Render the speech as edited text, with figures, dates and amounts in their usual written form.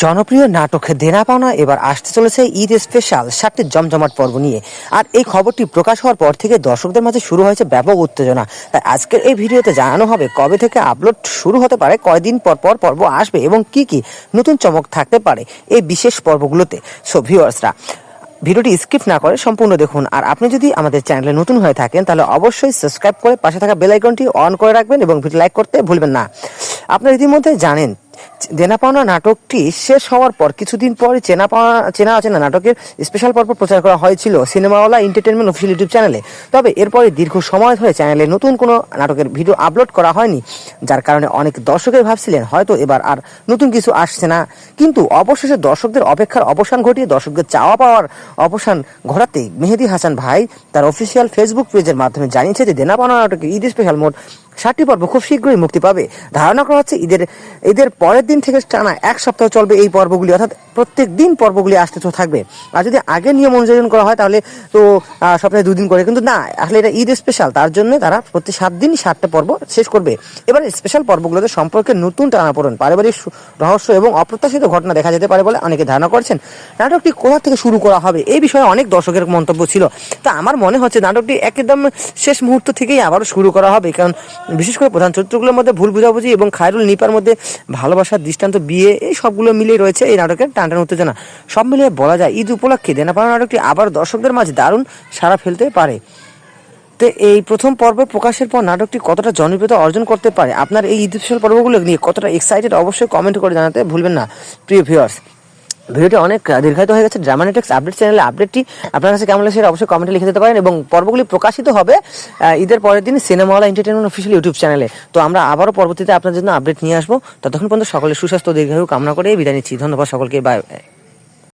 জনপ্রিয় নাটক দেনা পাওনা এবার আসতে চলেছে ঈদ স্পেশাল 7টি জমজমাট পর্ব নিয়ে। আর এই খবরটি প্রকাশ হওয়ার পর থেকে দর্শকদের মাঝে শুরু হয়েছে ব্যাপক উত্তেজনা। তাই আজকের এই ভিডিওতে জানানো হবে কবে থেকে আপলোড শুরু হতে পারে, কয়দিন পর পর পর্ব আসবে এবং কি কি নতুন চমক থাকতে পারে এই বিশেষ পর্বগুলোতে। সো ভিউয়ার্সরা, ভিডিওটি স্কিপ না করে সম্পূর্ণ দেখুন। আর আপনি যদি আমাদের চ্যানেলে নতুন হয়ে থাকেন তাহলে অবশ্যই সাবস্ক্রাইব করে পাশে থাকা বেল আইকনটি অন করে রাখবেন এবং ভিডিও লাইক করতে ভুলবেন না। আপনারা ইতিমধ্যে জানেন দেনা পাওনা নাটকটি শেষ হওয়ার পর কিছুদিন পরে চেনা অচেনা নাটকের স্পেশাল পর্ব প্রচার করা হয়েছিল সিনেমাওয়ালা এন্টারটেনমেন্ট অফিসিয়াল ইউটিউব চ্যানেলে। তবে এরপরে দীর্ঘ সময় ধরে চ্যানেলে নতুন কোনো নাটকের ভিডিও আপলোড করা হয়নি, যার কারণে অনেক দর্শকের ভাবছিলেন হয়তো এবার আর নতুন কিছু আসছে না। কিন্তু অবশেষে দর্শকদের অপেক্ষার অবসান ঘটিয়ে দর্শকদের চাওয়া পাওয়ার অবসান ঘটাতে মেহেদী হাসান ভাই তার অফিসিয়াল ফেসবুক পেজের মাধ্যমে জানিয়েছে যে দেনা পাওনা নাটকের ঈদ স্পেশাল মোট 7টি পর্ব খুব শীঘ্রই মুক্তি পাবে। ধারণা করা হচ্ছে ঈদের পরের দিন থেকে টানা 1 সপ্তাহ চলবে এই পর্বগুলি, অর্থাৎ প্রত্যেক দিন পর্বগুলি আসতে তো থাকবে। আর যদি আগে নিয়ম অনুযায়ী করা হয় তাহলে তো সপ্তাহে 2 দিন করে, কিন্তু না, আসলে এটা ঈদ স্পেশাল, তার জন্য তারা প্রতি 7 দিন 7টা পর্ব শেষ করবে। এবার স্পেশাল পর্বগুলোতে সম্পর্কে নতুন টানাপোড়েন, পারিবারিক রহস্য এবং অপ্রত্যাশিত ঘটনা দেখা যেতে পারে বলে অনেকে ধারণা করছেন। নাটকটি কোথা থেকে শুরু করা হবে এই বিষয়ে অনেক দর্শকের মন্তব্য ছিল। তা আমার মনে হচ্ছে নাটকটি একদম শেষ মুহূর্ত থেকেই আবারও শুরু করা হবে, কারণ বিশেষ করে প্রধান চরিত্রগুলোর মধ্যে ভুল বুঝাবুঝি এবং খায়রুল নিপার মধ্যে ভালোবাসার দৃষ্টান্ত, বিয়ে, এই সবগুলো মিলিয়ে রয়েছে এই নাটকের টানটান উত্তেজনা। সব মিলিয়ে বলা যায় ঈদ উপলক্ষে দেনা পাওনা নাটকটি আবার দর্শকদের মাঝে দারুণ সাড়া ফেলতে পারে। তো এই প্রথম পর্ব প্রকাশের পর নাটকটি কতটা জনপ্রিয়তা অর্জন করতে পারে, আপনার এই ঈদ স্পেশাল পর্বগুলো নিয়ে কতটা এক্সাইটেড অবশ্যই কমেন্ট করে জানাতে ভুলবেন না। প্রিয় ভিউয়ার্স, ভিডিওটি অনেক দীর্ঘায়িত হয়ে গেছে। ড্রামানেটিক্স আপডেট চ্যানেলে আপডেটটি আপনার কাছে কেমন লাগছে অবশ্যই কমেন্টে লিখে দিতে পারেন এবং পর্বগুলি প্রকাশিত হবে ঈদের পরের দিন সিনেমাওয়ালা এন্টারটেনমেন্ট অফিসিয়াল ইউটিউব চ্যানেলে। তো আমরা আবারও পরবর্তীতে আপনার জন্য আপডেট নিয়ে আসবো। ততক্ষণ পর্যন্ত সকলের সুস্বাস্থ্য দীর্ঘায়ু কামনা করে বিদায় নিচ্ছি। ধন্যবাদ সকলকে, বাই।